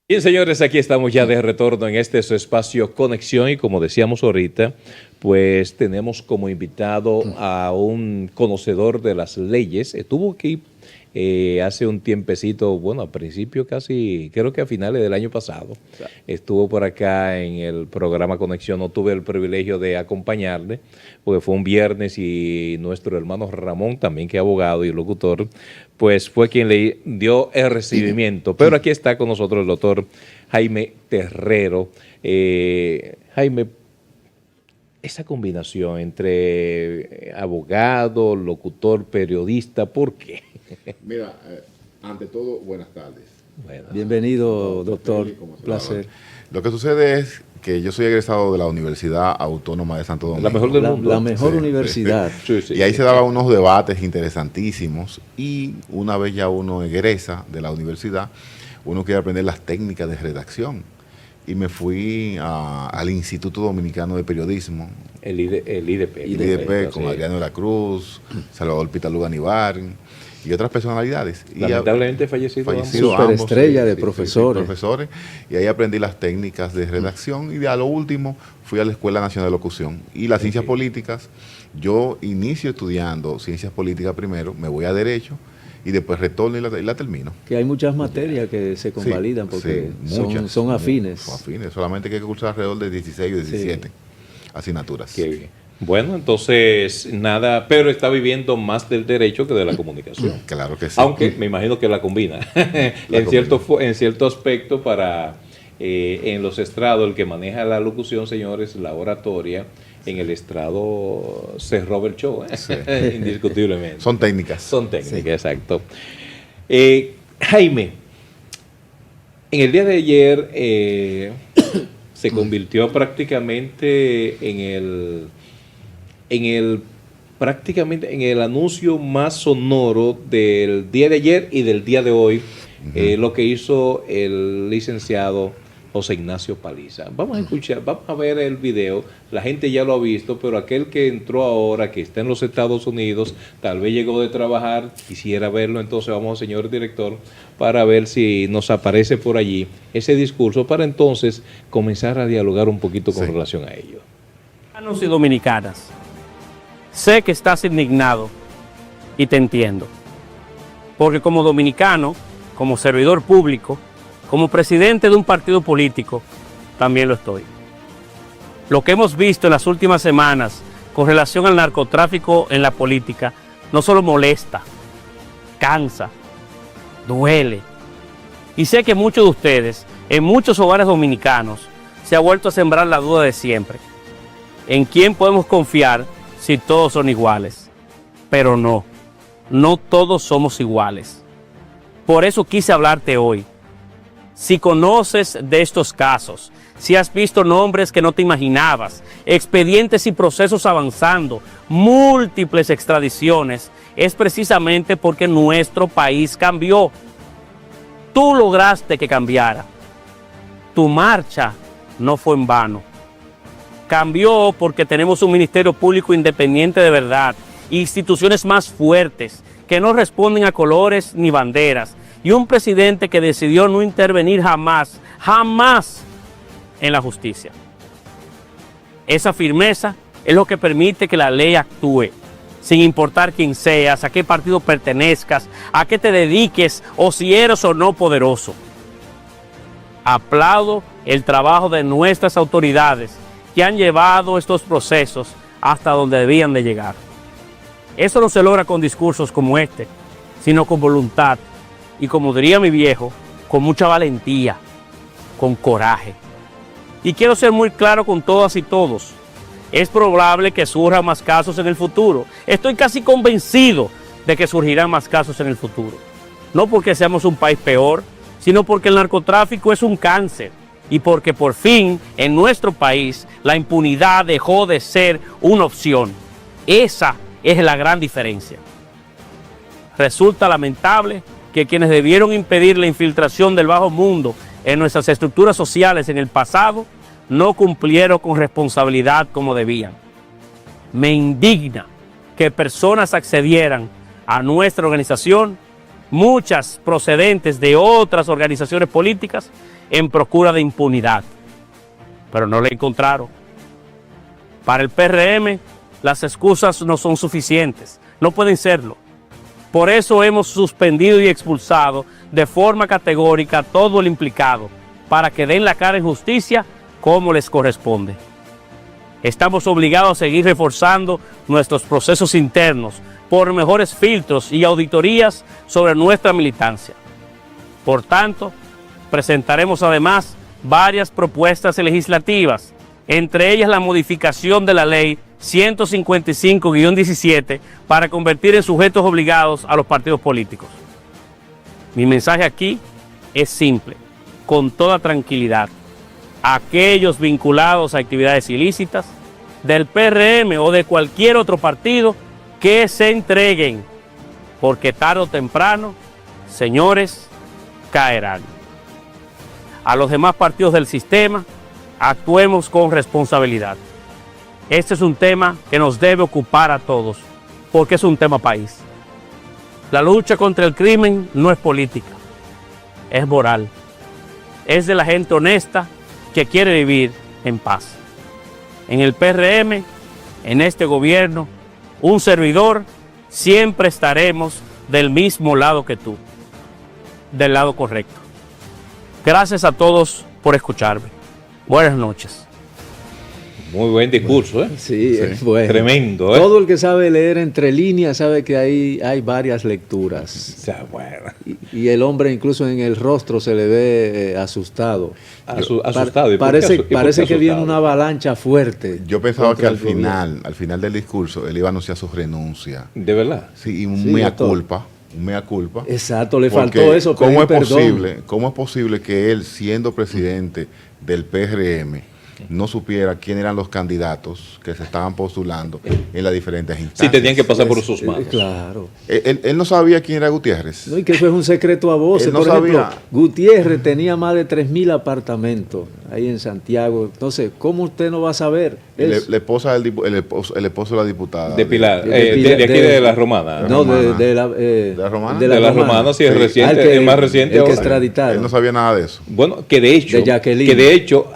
Bien, señores, aquí estamos ya de retorno en este su espacio Conexión y como decíamos ahorita, pues tenemos como invitado a un conocedor de las leyes. Estuvo aquí hace un tiempecito, bueno, a principio casi, creo que a finales del año pasado. Estuvo por acá en el programa Conexión, no tuve el privilegio de acompañarle, porque fue un viernes y nuestro hermano Ramón, también que es abogado y locutor, pues fue quien le dio el recibimiento. Pero aquí está con nosotros el doctor Jaime Terrero. Jaime, esa combinación entre abogado, locutor, periodista, ¿por qué? Mira, ante todo, buenas tardes. Bueno, bienvenido, doctor. Placer. Lo que sucede es que yo soy egresado de la Universidad Autónoma de Santo Domingo. la mejor del mundo. La mejor universidad. Sí, sí. Y ahí se daban unos debates interesantísimos y una vez ya uno egresa de la universidad, uno quiere aprender las técnicas de redacción. Y me fui al Instituto Dominicano de Periodismo. El IDP. El IDP con sí. Adriano de la Cruz, Salvador Pitaluga Nivar y otras personalidades. Lamentablemente fallecido ambos. Superestrella ambos, de profesores. profesores. Y ahí aprendí las técnicas de redacción y a lo último fui a la Escuela Nacional de Locución. Y las ciencias políticas, yo inicio estudiando ciencias políticas primero, me voy a Derecho y después retorno y la termino. Que hay muchas materias que se convalidan porque muchas, son afines. Son afines, solamente que hay que cursar alrededor de 16 o 17 asignaturas. Qué bien. Bueno, entonces, nada, pero está viviendo más del derecho que de la comunicación. Claro que sí. Aunque me imagino que la combina. En cierto aspecto para en los estrados, el que maneja la locución, señores, la oratoria, en el estrado se roba el show, Sí. indiscutiblemente. Son técnicas. Son técnicas, exacto. Jaime, en el día de ayer se convirtió prácticamente prácticamente en el anuncio más sonoro del día de ayer y del día de hoy, lo que hizo el licenciado José Ignacio Paliza. Vamos a escuchar, vamos a ver el video. La gente ya lo ha visto, pero aquel que entró ahora, que está en los Estados Unidos, tal vez llegó de trabajar, quisiera verlo. Entonces vamos, señor director, para ver si nos aparece por allí ese discurso, para entonces comenzar a dialogar un poquito con relación a ello. Dominicanos y dominicanas, sé que estás indignado y te entiendo, porque como dominicano, como servidor público, como presidente de un partido político, también lo estoy. Lo que hemos visto en las últimas semanas con relación al narcotráfico en la política no solo molesta, cansa, duele. Y sé que muchos de ustedes, en muchos hogares dominicanos, se ha vuelto a sembrar la duda de siempre. ¿En quién podemos confiar si todos son iguales? Pero no todos somos iguales. Por eso quise hablarte hoy. Si conoces de estos casos, si has visto nombres que no te imaginabas, expedientes y procesos avanzando, múltiples extradiciones, es precisamente porque nuestro país cambió. Tú lograste que cambiara. Tu marcha no fue en vano. Cambió porque tenemos un Ministerio Público independiente de verdad, instituciones más fuertes que no responden a colores ni banderas, y un presidente que decidió no intervenir jamás en la justicia. Esa firmeza es lo que permite que la ley actúe, sin importar quién seas, a qué partido pertenezcas, a qué te dediques o si eres o no poderoso. Aplaudo el trabajo de nuestras autoridades que han llevado estos procesos hasta donde debían de llegar. Eso no se logra con discursos como este, sino con voluntad y, como diría mi viejo, con mucha valentía, con coraje. Y quiero ser muy claro con todas y todos. Es probable que surjan más casos en el futuro. Estoy casi convencido de que surgirán más casos en el futuro. No porque seamos un país peor, sino porque el narcotráfico es un cáncer y porque por fin en nuestro país la impunidad dejó de ser una opción. Esa es la gran diferencia. Resulta lamentable que quienes debieron impedir la infiltración del bajo mundo en nuestras estructuras sociales en el pasado no cumplieron con responsabilidad como debían. Me indigna que personas accedieran a nuestra organización muchas procedentes de otras organizaciones políticas en procura de impunidad, pero no la encontraron. Para el PRM, las excusas no son suficientes, no pueden serlo. Por eso hemos suspendido y expulsado de forma categórica a todo el implicado, para que den la cara en justicia como les corresponde. Estamos obligados a seguir reforzando nuestros procesos internos por mejores filtros y auditorías sobre nuestra militancia. Por tanto, presentaremos además varias propuestas legislativas, entre ellas la modificación de la ley 155-17 para convertir en sujetos obligados a los partidos políticos. Mi mensaje aquí es simple, con toda tranquilidad. Aquellos vinculados a actividades ilícitas del PRM o de cualquier otro partido que se entreguen, porque tarde o temprano, señores, caerán. A los demás partidos del sistema, actuemos con responsabilidad. Este es un tema que nos debe ocupar a todos, porque es un tema país. La lucha contra el crimen no es política, es moral. Es de la gente honesta que quiere vivir en paz. En el PRM, en este gobierno, un servidor, siempre estaremos del mismo lado que tú, del lado correcto. Gracias a todos por escucharme. Buenas noches. Muy buen discurso, ¿eh? Sí, es bueno. Tremendo, ¿eh? Todo el que sabe leer entre líneas sabe que hay varias lecturas. O sea, bueno. Y el hombre incluso en el rostro se le ve asustado. Asustado. ¿Y por qué Parece que viene asustado? una avalancha fuerte. Yo pensaba contra que el gobierno. al final del discurso, él iba a anunciar su renuncia. ¿De verdad? Sí, y un Sí, mea doctor. culpa. Un mea culpa. Exacto, le Porque faltó eso. ¿cómo es, pedir perdón. ¿Cómo es posible que él, siendo presidente del PRM, no supiera quién eran los candidatos que se estaban postulando en las diferentes instancias? Sí, tenían que pasar por sus manos. Claro. Él no sabía quién era Gutiérrez. No, y que eso es un secreto a voces. Él no Por ejemplo, sabía. Gutiérrez tenía más de 3.000 apartamentos ahí en Santiago. Entonces, ¿cómo usted no va a saber? La esposa del el esposo de la diputada. De Pilar. de De aquí de la Romana. No, Romana. de la, ¿De la Romana? De la Romana, sí, es Sí. reciente, es más reciente El que ahora. extraditaron. Él no sabía nada de eso. Bueno, que de Jacqueline. hecho,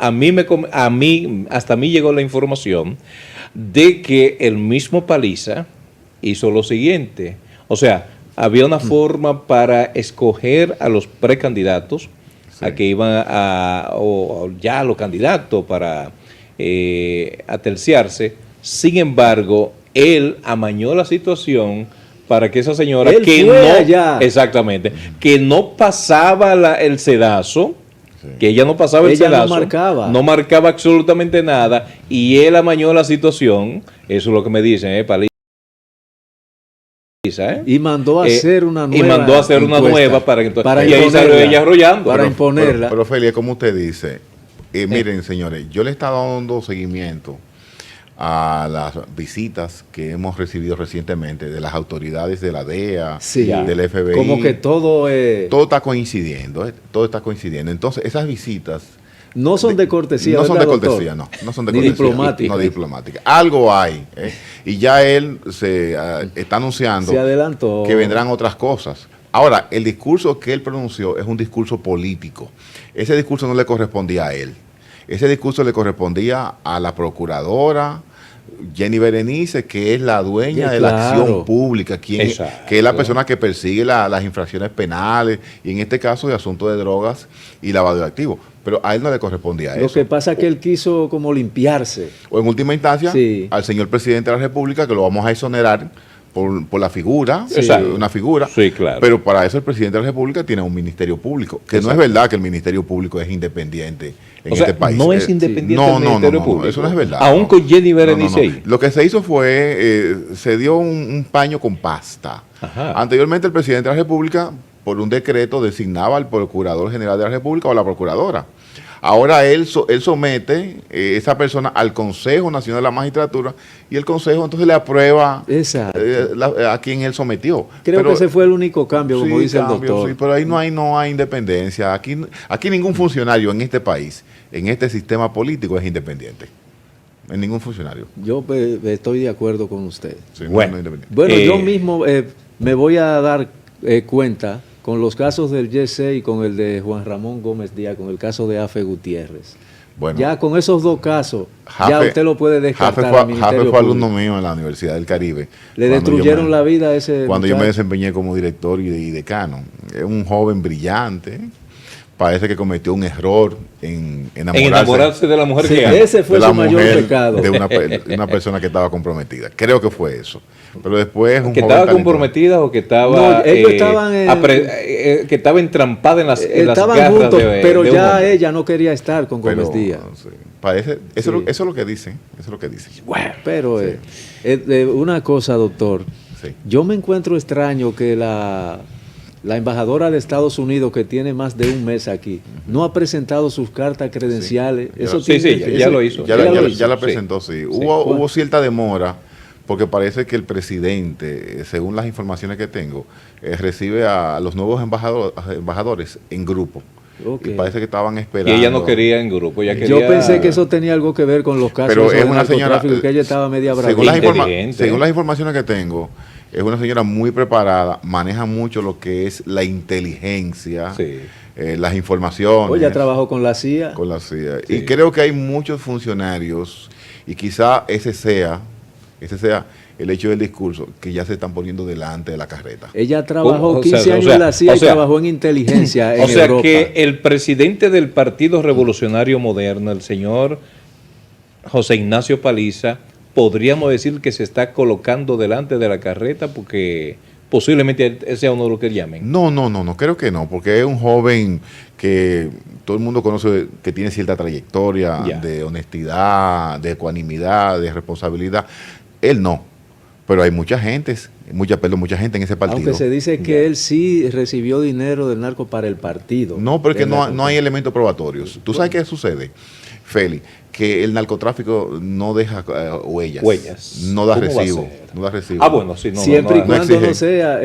hasta a mí llegó la información de que el mismo Paliza hizo lo siguiente. O sea, había una forma para escoger a los precandidatos, a que iban o ya a los candidatos para aterciarse. Sin embargo, él amañó la situación para que esa señora Él que fue no, allá. exactamente, que no pasaba el sedazo, que ella no pasaba el Ella no sedazo, marcaba. no marcaba absolutamente nada, y él amañó la situación. Eso es lo que me dicen, Paliza, Y mandó a hacer una nueva. y mandó a hacer una encuesta nueva para que para y ahí salió imponerla. ella arrollando. Para imponerla. Pero Feli, como usted dice, miren, señores, yo le he estado dando seguimiento a las visitas que hemos recibido recientemente de las autoridades de la DEA, Sí. del FBI. Como que todo Todo está coincidiendo, todo está coincidiendo. Entonces, esas visitas no son de cortesía. no son de ¿verdad, doctor? cortesía, no son de Ni cortesía. diplomática. No diplomática. Algo hay. Y ya él se está anunciando Se adelantó. que vendrán otras cosas. Ahora, el discurso que él pronunció es un discurso político. Ese discurso no le correspondía a él. Ese discurso le correspondía a la procuradora Jenny Berenice, que es la dueña Sí, de la claro. acción pública, Exacto. que es la persona que persigue las infracciones penales y en este caso de asuntos de drogas y lavado de activos. Pero a él no le correspondía Lo eso. que pasa es que él quiso como limpiarse. O en última instancia, Sí. al señor presidente de la República, que lo vamos a exonerar por la figura, Sí. Exacto. una figura. Sí, claro. Pero para eso el presidente de la República tiene un ministerio público, que no es verdad que el ministerio público es independiente en O sea, este país. no es independiente no, el no, Ministerio no, Público. eso no es verdad. Aún no. con Jenny No, Berenice no, no. ahí. Lo que se hizo fue, se dio un paño con pasta. Ajá. Anteriormente el presidente de la República, por un decreto, designaba al Procurador General de la República o a la Procuradora. Ahora él somete esa persona al Consejo Nacional de la Magistratura y el Consejo entonces le aprueba Exacto. a quien él sometió. Creo Pero- que ese fue el único cambio, como sí, dice cambio, el doctor. sí, pero ahí no hay independencia. Aquí ningún funcionario en este país, en este sistema político, es independiente. En ningún funcionario. Yo estoy de acuerdo con usted. Sí, Bueno. no es independiente. Bueno, Eh, yo mismo me voy a dar cuenta con los casos del Yese y con el de Juan Ramón Gómez Díaz, con el caso de Afe Gutiérrez. Bueno, Ya con esos dos casos, ya Jafe- usted lo puede descartar al Jafe Ministerio fue alumno Público. mío en la Universidad del Caribe. Le cuando destruyeron yo me- la vida a ese Cuando yo me muchacho. desempeñé como director y decano. Es un joven brillante. Parece que cometió un error en En enamorarse de la mujer Sí, que ama. ese fue de la su mayor mujer pecado. de una persona que estaba comprometida. Creo que fue eso. Pero después un Que joven estaba talentoso. comprometida o que estaba No, ellos estaban que estaba entrampada en las Estaban garras juntos, de pero un ya hombre. ella no quería estar con Pero, Gómez Díaz. sí, parece, eso, Sí. eso es lo que dicen. Eso es lo que dicen. Pero Sí. una cosa, doctor. Sí. Yo me encuentro extraño que la embajadora de Estados Unidos, que tiene más de un mes aquí, no ha presentado sus cartas credenciales. Sí. Eso Sí, tiene- sí, ya lo hizo. Ya, Ya ya- lo ya la hizo, presentó, sí. sí. Hubo cierta demora porque parece que el presidente, según las informaciones que tengo, recibe a los nuevos embajadores en grupo. Ok. Y parece que estaban esperando. Y ella no quería en grupo, ella Yo quería... pensé que eso tenía algo que ver con los casos Pero esos es de una señora. narcotráfico, que ella estaba media brava. según Inteligente. según las informaciones que tengo, es una señora muy preparada, maneja mucho lo que es la inteligencia, Sí. las informaciones. Oye, ella trabajó con la CIA. Con la CIA. Sí. Y creo que hay muchos funcionarios, y quizá ese sea el hecho del discurso, que ya se están poniendo delante de la carreta. Ella trabajó O sea, 15 años o sea, en la CIA o y sea, trabajó en inteligencia en O sea Europa. que el presidente del Partido Revolucionario Moderno, el señor José Ignacio Paliza, podríamos decir que se está colocando delante de la carreta porque posiblemente él sea uno de los que llamen. No, creo que no, porque es un joven que todo el mundo conoce, que tiene cierta trayectoria Ya. de honestidad, de ecuanimidad, de responsabilidad. Él no, pero hay mucha gente en ese partido. Aunque se dice que él sí recibió dinero del narco para el partido. No, pero es que Del no hay narcotráfico. elementos probatorios. ¿Tú sabes qué sucede, Feli? Que el narcotráfico no deja huellas. No da ¿Cómo va a recibo. ser? No da recibo. Ah, bueno, sí, no. Siempre y no, cuando exige. no sea,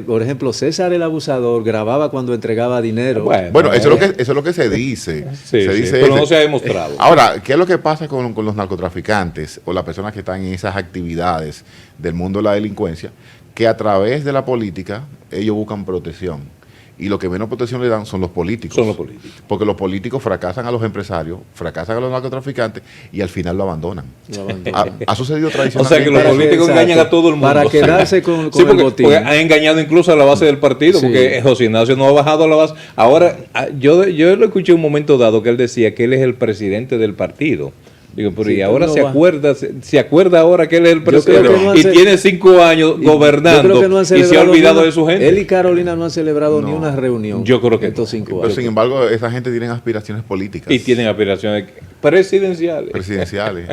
por ejemplo, César el abusador grababa cuando entregaba dinero. Bueno, eso es lo que se dice. Sí, se sí, dice pero no se ha demostrado. Ahora, ¿qué es lo que pasa con los narcotraficantes o las personas que están en esas actividades del mundo de la delincuencia? Que a través de la política ellos buscan protección. Y lo que menos protección le dan son los políticos. Son los políticos. Porque los políticos fracasan a los empresarios, fracasan a los narcotraficantes y al final lo abandonan. Lo abandonan. Ha sucedido O tradicionalmente. sea que los Para que- políticos exacto, engañan a todo el mundo. para quedarse con Sí, el porque, botín. porque han engañado incluso a la base del partido, Sí. porque José Ignacio no ha bajado a la base. Ahora, yo lo escuché un momento dado que él decía que él es el presidente del partido. Digo, pero Sí, y ahora pero se no va. acuerda, se acuerda ahora que él es el Yo creo presidente que no han y ce- tiene 5 años Y yo gobernando creo que no han y se ha celebrado olvidado ni una- de su gente. Él y Carolina no han celebrado No. ni una reunión. Yo creo que estos no. 5 Pero años. sin embargo, esa gente tiene aspiraciones políticas. Y tienen aspiraciones presidenciales. Presidenciales.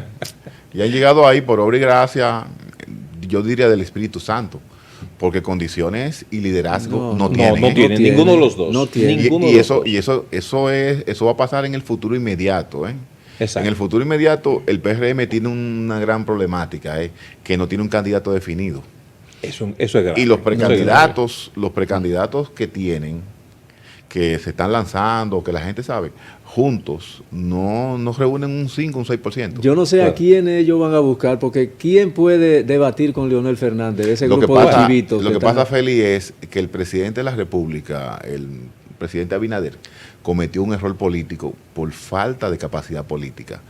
Y han llegado ahí por obra y gracia, yo diría del Espíritu Santo. Porque condiciones y liderazgo no, tienen. no tienen, ninguno de los dos. No tienen. Ninguno Y de los eso, dos. y eso va a pasar en el futuro inmediato, ¿eh? Exacto. En el futuro inmediato, el PRM tiene una gran problemática, que no tiene un candidato definido. Eso es grave. Y los Eso es grave. precandidatos que tienen, que se están lanzando, que la gente sabe, juntos no reúnen un 5, un 6%. Yo no sé a Claro. quién ellos van a buscar, porque ¿quién puede debatir con Leonel Fernández, ese Lo que grupo de pasa, chivitos? lo que están- pasa, Feli, es que el presidente de la República, el presidente Abinader, cometió un error político por falta de capacidad política.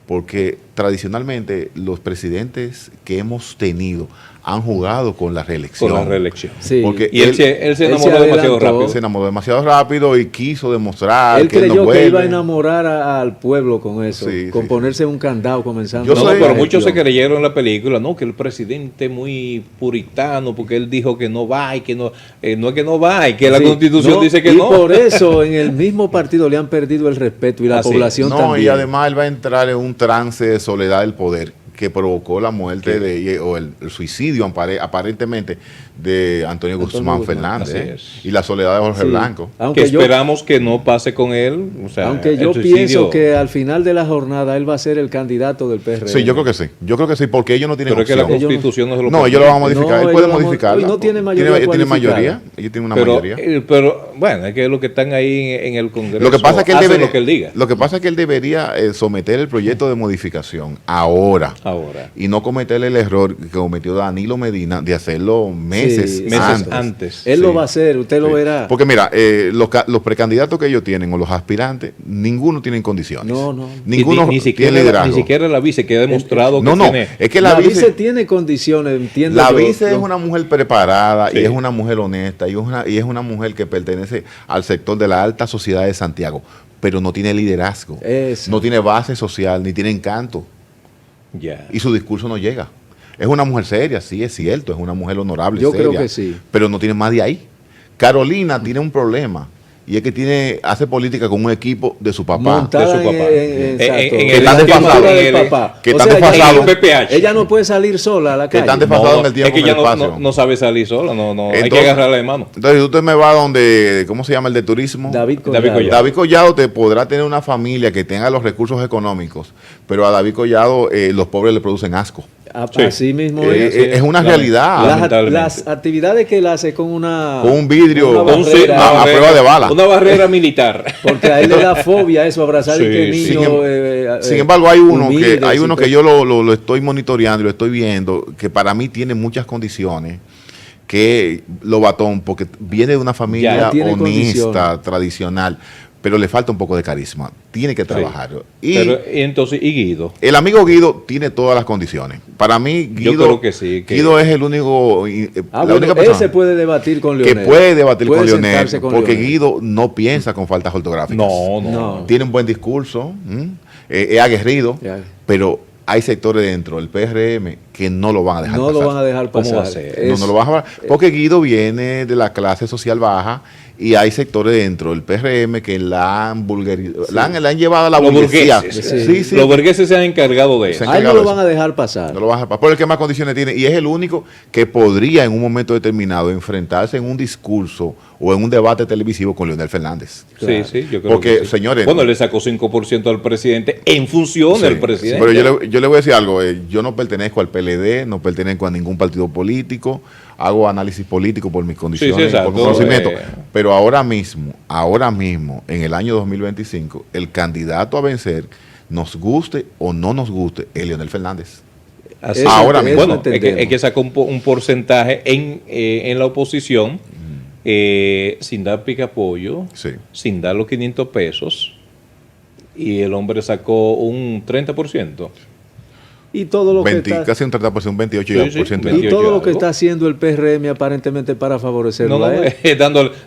Porque tradicionalmente los presidentes que hemos tenido han jugado con la reelección. Con la reelección. Sí. Porque Y él se enamoró demasiado adelantó. rápido. Se enamoró demasiado rápido y quiso demostrar Él que él no creyó que vuelve. iba a enamorar al pueblo con eso, Sí, con sí, ponerse un candado comenzando. Yo No, soy- pero muchos se elección. creyeron en la película, no, que el presidente muy puritano, porque él dijo que no va y que no es que no va y que la Sí, constitución no, dice que y no. por eso en el mismo partido le han perdido el respeto y la Así es. población No, también. y además él va a entrar en un trance de soledad del poder que provocó la muerte o el suicidio aparentemente de Antonio Guzmán Guzmán, Fernández, así ¿eh? es. Y la soledad de Jorge Sí. Blanco. Que Aunque yo, esperamos que no pase con él. O sea, aunque yo el suicidio- pienso que al final de la jornada él va a ser el candidato del PRM. Sí, yo creo que sí. Yo creo que sí, porque ellos no tienen Pero es que la opción. constitución no se lo No, permite. ellos lo van a modificar. No, Él ellos puede lo van a- modificarla. y no tiene mayoría Tiene cualificada. mayoría. Ellos tienen una pero, mayoría. pero bueno, es que los que están ahí en el Congreso Lo que pasa es que él hacen debería, lo que él diga. lo que pasa es que él debería someter el proyecto de modificación ahora. Ahora. Y no cometer el error que cometió Danilo Medina de hacerlo meses, Sí, antes. Él Sí. lo va a hacer, usted lo Sí. verá. Porque mira, los precandidatos que ellos tienen o los aspirantes, ninguno tienen condiciones. No, no. Ninguno ni tiene siquiera, liderazgo. ni siquiera la vice que ha demostrado No, que no, tiene. es que la la vice vice, tiene condiciones, entiendo la yo. vice es una mujer preparada Sí. y es una mujer honesta y es una mujer que pertenece al sector de la alta sociedad de Santiago, pero no tiene liderazgo, Eso. no tiene base social, ni tiene encanto Ya. y su discurso no llega. Es una mujer seria, sí, es cierto, es una mujer honorable, Yo seria, creo que sí. pero no tiene más de ahí. Carolina tiene un problema y es que hace política con un equipo de su papá. Montada de su papá. exacto. En el la esquema cultura de- del papá. que O están sea, desfasados. En el PPH. ella no puede salir sola a la Que calle. están desfasados en el tiempo, es que en ya el espacio. no sabe salir sola, hay que Entonces- agarrarla de mano. Entonces usted me va donde, ¿cómo se llama el de turismo? David David Collado. Collado. David Collado te podrá tener una familia que tenga los recursos económicos, pero a David Collado los pobres le producen asco. Sí. Así mismo Es una realidad. Lamentablemente. las actividades que él hace con una Con un vidrio, una con un barrera, a prueba de bala. Una barrera militar. porque a él le da fobia eso, abrazar Sí, y que sí. niño Sin embargo, hay uno humildes y que yo lo estoy monitoreando y lo estoy viendo, que para mí tiene muchas condiciones, que Lobatón, porque viene de una familia Ya tiene honesta, condiciones. tradicional, pero le falta un poco de carisma. Tiene que trabajarlo. Y Pero, entonces, ¿y Guido? el amigo Guido tiene todas las condiciones. Para mí, Yo Guido, creo que sí, que- Guido es el único, la bueno, única él persona se puede debatir con que Leonel. puede debatir Puede con Leonel, sentarse con porque Leonel. Guido no piensa con faltas ortográficas. No. Tiene un buen discurso, es aguerrido, Ya. pero hay sectores dentro del PRM que no lo van a dejar No pasar. lo van a dejar ¿Cómo pasar. va a ser? No lo van a dejar, porque Guido viene de la clase social baja y hay sectores dentro del PRM que la han vulgarizado, la han llevado a la Los burguesía. burgueses. Sí, sí. Los burgueses se han encargado de eso. Se A él no encargado lo de van eso. a dejar pasar. No lo vas a pasar. Por el que más condiciones tiene. Y es el único que podría en un momento determinado enfrentarse en un discurso o en un debate televisivo con Leonel Fernández. Sí, sí, yo creo Porque, que sí. señores, Bueno, le sacó 5% al presidente en función del Sí, presidente. pero yo le voy a decir algo. Yo no pertenezco al PLD, no pertenezco a ningún partido político. Hago análisis político por mis condiciones, Sí, sí, exacto. por mi conocimiento. Pero ahora mismo, en el año 2025, el candidato a vencer, nos guste o no nos guste, es Leonel Fernández. Así. Eso Ahora ente- mismo. eso Bueno, entendemos. es que sacó un porcentaje en la oposición sin dar picapollo, Sí. sin dar los 500 pesos, y el hombre sacó un 30%. Y todo lo que está, Casi un 30%, un 28%. Sí, sí, por ciento. 28 y todo lo que algo. está haciendo el PRM aparentemente para favorecerlo No, a él.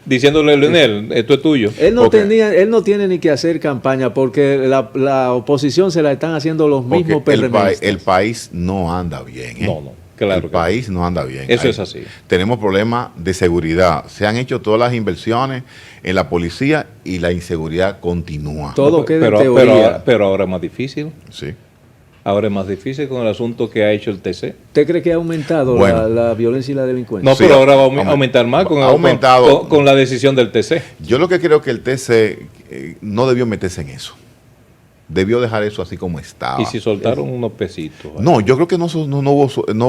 diciéndole a Leonel, esto es tuyo. Él no Ok. él no tiene ni que hacer campaña porque la oposición se la están haciendo los Porque mismos el PRMistas. país no anda bien. No, claro El que país no anda bien. Eso es así. Tenemos problemas de seguridad. Se han hecho todas las inversiones en la policía y la inseguridad continúa. Todo No, queda en teoría. pero ahora es más difícil. Sí. Ahora es más difícil con el asunto que ha hecho el TC. ¿Usted cree que ha aumentado Bueno. la violencia y la delincuencia? No, Sí, pero ahora va a aument- aumentar más ha aumentado. con la decisión del TC. Yo lo que creo que el TC no debió meterse en eso. Debió dejar eso así como estaba. Y si soltaron unos pesitos. No, yo creo que no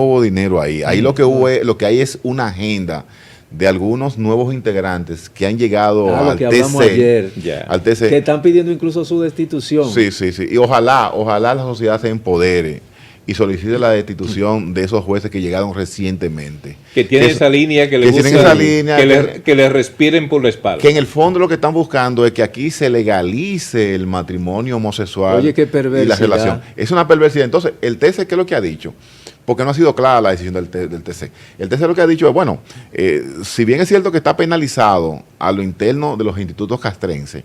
hubo dinero ahí. Ahí lo que hay es una agenda de algunos nuevos integrantes que han llegado Lo al que hablamos TC. ayer. Ya. Al TC. Que están pidiendo incluso su destitución. Sí. Y ojalá la sociedad se empodere y solicite la destitución de esos jueces que llegaron recientemente. Que tienen Que- esa línea que le que tienen gusta, esa línea, que le respiren por la espalda. Que en el fondo lo que están buscando es que aquí se legalice el matrimonio homosexual. Oye, qué y la perversidad. relación. Es una perversidad. Entonces, el TC, ¿qué es lo que ha dicho? Porque no ha sido clara la decisión del TC. El TC lo que ha dicho es, bueno, si bien es cierto que está penalizado a lo interno de los institutos castrenses,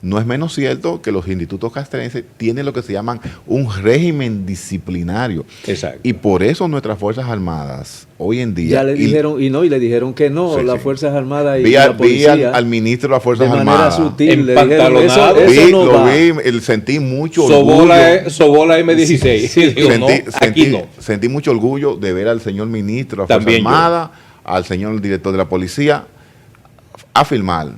no es menos cierto que los institutos castrenses tienen lo que se llaman un régimen disciplinario. Exacto. Y por eso nuestras Fuerzas Armadas, hoy en día... Ya le dijeron, y le dijeron que no, Sí, las sí. Fuerzas Armadas y Vi, la policía, al ministro de las Fuerzas de manera Armadas. sutil, le dijeron, Empantalonado. eso no va. Sentí mucho orgullo. Sobola M16. Sí, digo, no, aquí no. Sentí mucho orgullo de ver al señor ministro de las También Fuerzas yo. Armadas, al señor director de la policía, afirmar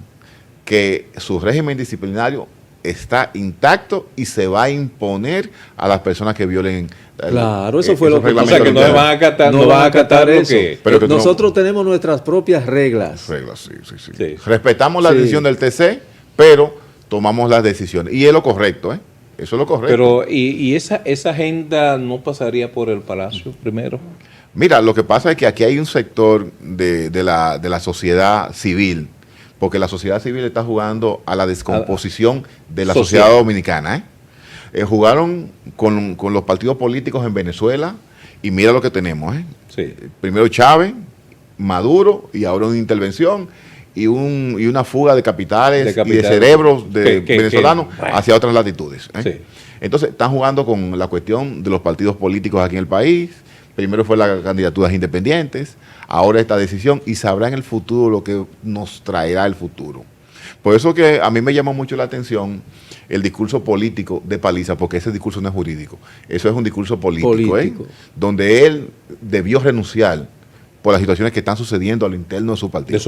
que su régimen disciplinario está intacto y se va a imponer a las personas que violen. Claro, eso fue lo que O sea, que no internos. van a acatar, no van a acatar lo eso. que... Pero que tú no- Nosotros tenemos nuestras propias reglas. Reglas, sí. Sí. Respetamos la Sí. decisión del TC, pero tomamos las decisiones. Y es lo correcto, ¿eh? Eso es lo correcto. Pero, ¿y esa agenda no pasaría por el Palacio primero? Mira, lo que pasa es que aquí hay un sector de la sociedad civil, porque la sociedad civil está jugando a la descomposición de la sociedad dominicana. Jugaron con los partidos políticos en Venezuela y mira lo que tenemos. Sí. Primero Chávez, Maduro y ahora una intervención y una fuga de capitales y de cerebros venezolanos hacia otras latitudes. Sí. Entonces están jugando con la cuestión de los partidos políticos aquí en el país. Primero fue las candidaturas independientes, ahora esta decisión, y sabrá en el futuro lo que nos traerá el futuro. Por eso que a mí me llama mucho la atención el discurso político de Paliza, porque ese discurso no es jurídico, eso es un discurso político. Donde él debió renunciar por las situaciones que están sucediendo a lo interno de su partido.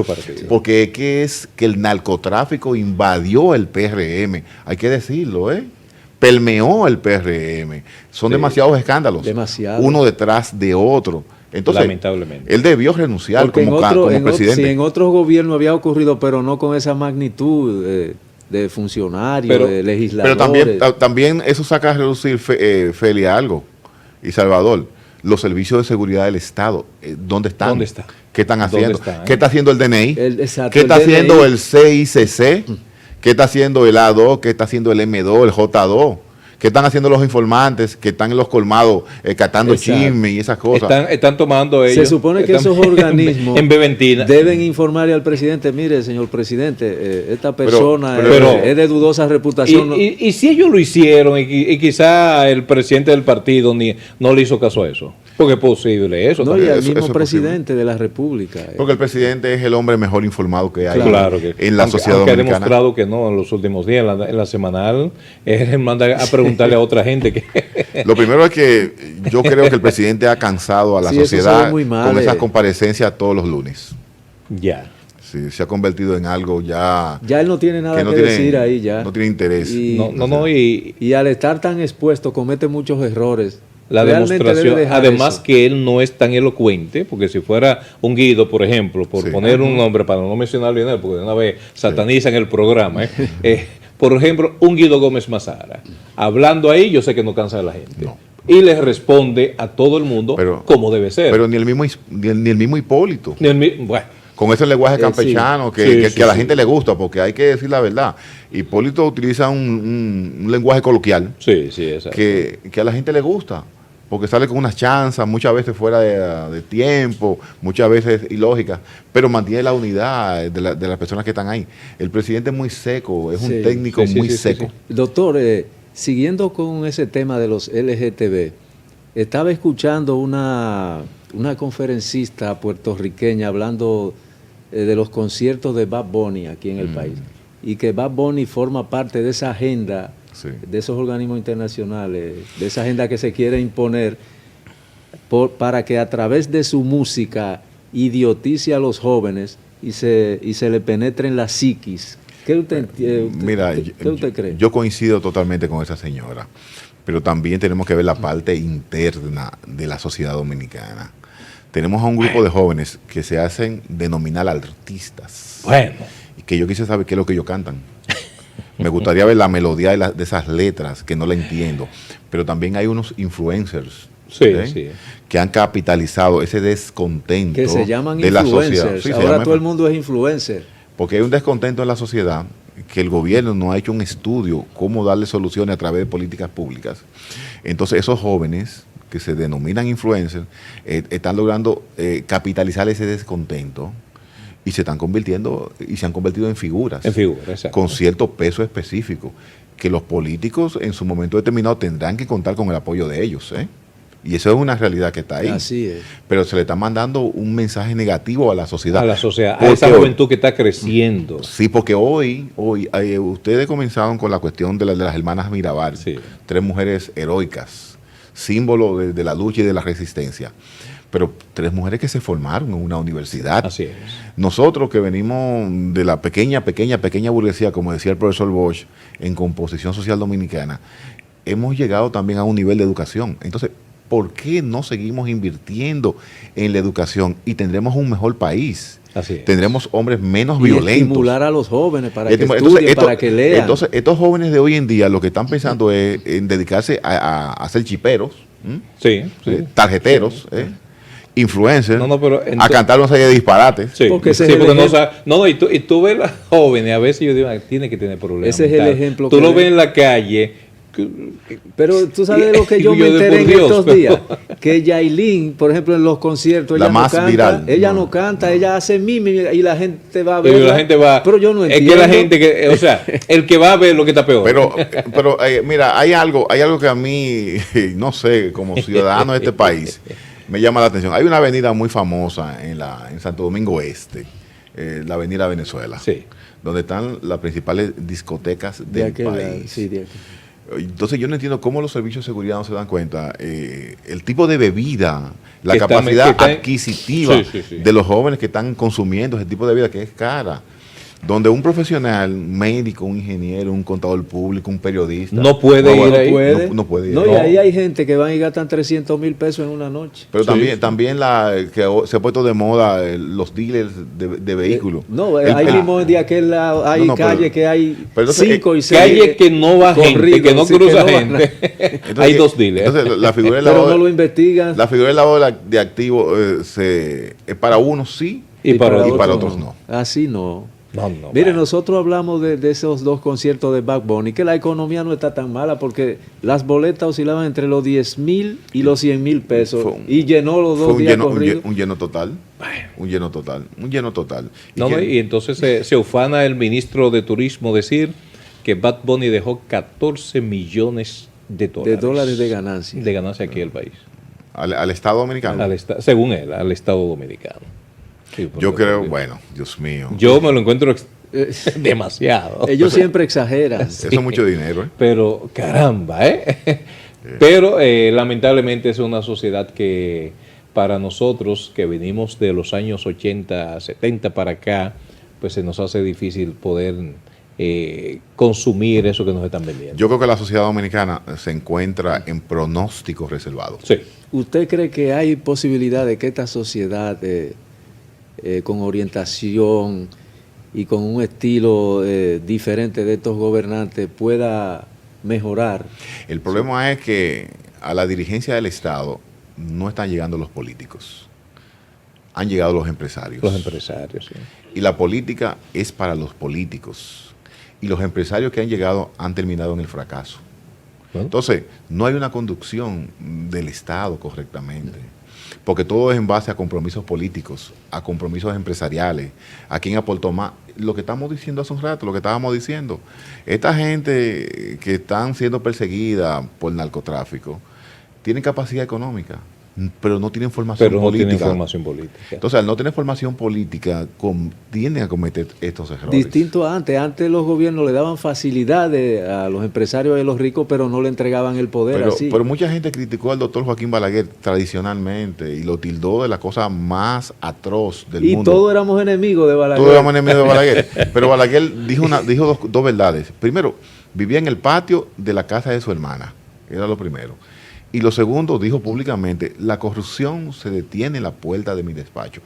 Porque es que el narcotráfico invadió el PRM, hay que decirlo, permeó el PRM. Son demasiados escándalos, uno detrás de otro. Entonces, lamentablemente, él debió renunciar como presidente. Si en otros gobiernos había ocurrido, pero no con esa magnitud de funcionarios, de legisladores. Pero también eso saca a reducir, Feli, algo, y Salvador, los servicios de seguridad del Estado. ¿Dónde están? ¿Qué están haciendo? ¿Qué está haciendo el DNI? ¿Qué está haciendo el CICC? ¿Qué está haciendo el A2? ¿Qué está haciendo el M2, el J2? ¿Qué están haciendo los informantes que están en los colmados catando chisme y esas cosas? Están tomando ellos. Se supone que esos organismos en Beventina deben informarle al presidente, mire, señor presidente, esta persona es de dudosa reputación. Y si ellos lo hicieron y quizá el presidente del partido no le hizo caso a eso. Porque es posible eso. No, y al mismo presidente de la República. Porque el presidente es el hombre mejor informado que hay en la sociedad dominicana. Ha demostrado que no en los últimos días, en la semanal, él manda a preguntarle a otra gente. Lo primero es que yo creo que el presidente ha cansado a la sociedad con esas comparecencias todos los lunes. Ya. Sí, se ha convertido en algo ya... Ya él no tiene nada que decir ahí ya. No tiene interés. Y al estar tan expuesto comete muchos errores. La demostración, además que él no es tan elocuente, porque si fuera un Guido, por ejemplo, por poner un nombre para no mencionar bien, porque de una vez satanizan el programa, por ejemplo, un Guido Gómez Mazara, hablando ahí, yo sé que no cansa a la gente. No. Y le responde a todo el mundo como debe ser. Pero ni el mismo Hipólito. Bueno. Con ese lenguaje campechano que a la gente le gusta, porque hay que decir la verdad. Hipólito utiliza un lenguaje coloquial que a la gente le gusta. Porque sale con unas chanzas, muchas veces fuera de tiempo, muchas veces ilógicas, pero mantiene la unidad de las personas que están ahí. El presidente es muy seco, es un técnico muy seco. Doctor, siguiendo con ese tema de los LGTB, estaba escuchando una conferencista puertorriqueña hablando de los conciertos de Bad Bunny aquí en el país, y que Bad Bunny forma parte de esa agenda, de esos organismos internacionales, de esa agenda que se quiere imponer para que a través de su música idiotice a los jóvenes y se le penetre en la psiquis. ¿Qué usted cree? Yo coincido totalmente con esa señora, pero también tenemos que ver la parte interna de la sociedad dominicana. Tenemos a un grupo de jóvenes que se hacen denominar artistas. Bueno. Y que yo quise saber qué es lo que ellos cantan. Me gustaría ver la melodía de esas letras, que no la entiendo. Pero también hay unos influencers que han capitalizado ese descontento que se llaman de la sociedad. Ahora todo el mundo es influencer. Porque hay un descontento en la sociedad que el gobierno no ha hecho un estudio cómo darle soluciones a través de políticas públicas. Entonces esos jóvenes que se denominan influencers están logrando capitalizar ese descontento y se han convertido en figuras, con cierto peso específico, que los políticos en su momento determinado tendrán que contar con el apoyo de ellos, y eso es una realidad que está ahí. Así es. Pero se le está mandando un mensaje negativo a la sociedad. A esa juventud que está creciendo. Sí, porque hoy ustedes comenzaron con la cuestión de las hermanas Mirabal, 3 mujeres heroicas, símbolo de la lucha y de la resistencia. Pero 3 mujeres que se formaron en una universidad. Así es. Nosotros que venimos de la pequeña burguesía, como decía el profesor Bosch, en composición social dominicana, hemos llegado también a un nivel de educación. Entonces, ¿por qué no seguimos invirtiendo en la educación y tendremos un mejor país? Así es. Tendremos hombres menos Y violentos. estimular a los jóvenes para que Entonces, estudien, para que lean. Entonces, estos jóvenes de hoy en día lo que están pensando es en dedicarse a hacer chiperos, Sí, sí. tarjeteros, influencers, No, pero a cantar una serie de disparates. Sí, Porque ese sí, es el porque no, ejemplo. no, y tú ves las jóvenes, a veces yo digo, tiene que tener problemas. Ese es el mentales. ejemplo Tú que lo ven. ves en la calle. Pero tú sabes de lo que yo Yo me de enteré por en Dios, estos pero- días, que Yailin, por ejemplo, en los conciertos, La ella más no canta, viral. ella No, no canta, ella hace mimi y la gente va a ver. Pero la gente va. Pero yo no es entiendo. que la gente que, o sea, el que va a ver lo que está peor. Pero mira, hay algo que a mí, no sé, como ciudadano de este país, me llama la atención. Hay una avenida muy famosa en Santo Domingo Este, la Avenida Venezuela, Sí. donde están las principales discotecas de del aquel, país. sí, de aquel. Entonces yo no entiendo cómo los servicios de seguridad no se dan cuenta. El tipo de bebida, la Que está- capacidad que está- adquisitiva Sí. de los jóvenes que están consumiendo ese tipo de bebida que es cara. Donde un profesional, un médico, un ingeniero, un contador público, un periodista... No puede ir ahí. No puede ir. No, y No. ahí hay gente que van y gastan 300,000 pesos en una noche. Pero Sí. también que se ha puesto de moda los dealers de vehículos. No, El- ahí el- mismo de aquel lado hay No, pero- calles que hay pero entonces, 5 y 6. Calle que no va gente, corridos, que no sí, cruza que no van. gente. Entonces, Hay dos dealers. Entonces, la figura del Pero lavado, no lo investigan. la figura del lavado de activos es para unos sí Y para otros no. Así no. No, Mire, bueno. nosotros hablamos de esos dos conciertos de Bad Bunny, que la economía no está tan mala porque las boletas oscilaban entre los 10,000 y los 100,000 pesos Fue un- y llenó los Fue dos un días lleno, corridos. un lleno total. Un lleno total. No, que- y entonces se ufana el ministro de Turismo decir que Bad Bunny dejó 14 millones de dólares. De dólares de ganancia. De ganancia aquí al país. al Estado Dominicano. Según él, al Estado Dominicano. Sí, Yo porque- creo, bueno, Dios mío. Yo me lo encuentro demasiado. Ellos siempre exageran. Eso es mucho dinero, ¿eh? Pero caramba, ¿eh? Pero lamentablemente es una sociedad que para nosotros que venimos de los años 80, 70 para acá, pues se nos hace difícil poder consumir eso que nos están vendiendo. Yo creo que la sociedad dominicana se encuentra en pronósticos reservados. Sí. ¿Usted cree que hay posibilidad de que esta sociedad con orientación y con un estilo diferente de estos gobernantes pueda mejorar? El problema es que a la dirigencia del Estado no están llegando los políticos. Han llegado los empresarios. Los empresarios, sí. Y la política es para los políticos. Y los empresarios que han llegado han terminado en el fracaso. Bueno. Entonces, no hay una conducción del Estado correctamente. Porque todo es en base a compromisos políticos, a compromisos empresariales, a quién aportó más. Lo que estamos diciendo hace un rato, lo que estábamos diciendo. Esta gente que están siendo perseguida por narcotráfico, tienen capacidad económica, pero no tienen formación Pero no política. tiene formación política. Entonces, al no tener formación política, tienden a cometer estos errores. Distinto a antes. Antes los gobiernos le daban facilidades a los empresarios y a los ricos, pero no le entregaban el poder así. Pero mucha gente criticó al doctor Joaquín Balaguer tradicionalmente y lo tildó de la cosa más atroz del Y mundo. todos éramos enemigos de Balaguer. Todos éramos enemigos de Balaguer. Pero Balaguer dijo dos verdades. Primero, vivía en el patio de la casa de su hermana. Era lo primero. Y lo segundo, dijo públicamente, la corrupción se detiene en la puerta de mi despacho.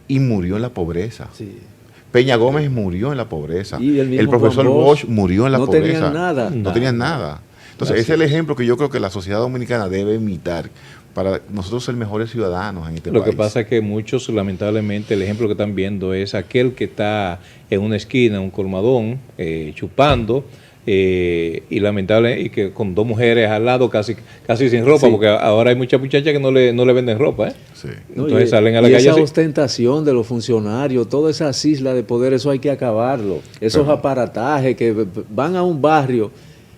Y murió en la pobreza. Sí. Peña Gómez murió en la pobreza. Y el mismo profesor Juan Bosch murió en la no pobreza. tenían nada. No tenían nada. Entonces, Así ese es el es. ejemplo que yo creo que la sociedad dominicana debe imitar para nosotros ser mejores ciudadanos en este Lo país. que pasa es que muchos, lamentablemente, el ejemplo que están viendo es aquel que está en una esquina, un colmadón, chupando, y lamentable, y que con dos mujeres al lado casi sin ropa, Sí. porque ahora hay muchas muchachas que no le venden ropa, ¿eh? Sí. No, Entonces y- salen a la y calle esa así. ostentación de los funcionarios, todas esas islas de poder, eso hay que acabarlo. Esos aparatajes que van a un barrio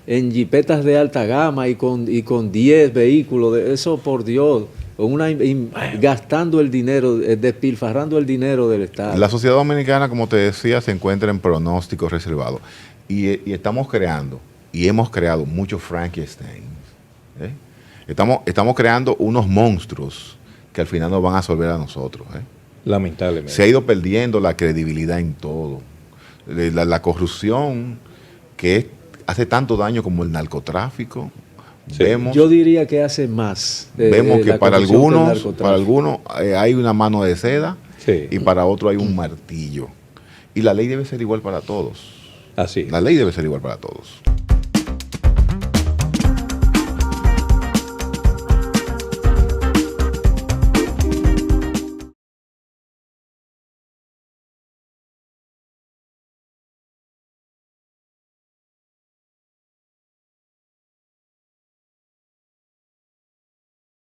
en jipetas de alta gama y con 10 vehículos, eso por Dios, con gastando el dinero, despilfarrando el dinero del Estado. La sociedad dominicana, como te decía, se encuentra en pronósticos reservados. Y estamos creando, y hemos creado muchos Frankenstein. Estamos creando unos monstruos que al final nos van a absorber a nosotros. Lamentablemente. Se ha ido perdiendo la credibilidad en todo. La corrupción que hace tanto daño como el narcotráfico. Sí. Vemos, Yo diría que hace más. vemos que la para corrupción que el algunos, narcotráfico. hay una mano de seda Sí. y para otro hay un martillo. Y la ley debe ser igual para todos. Así. La ley debe ser igual para todos.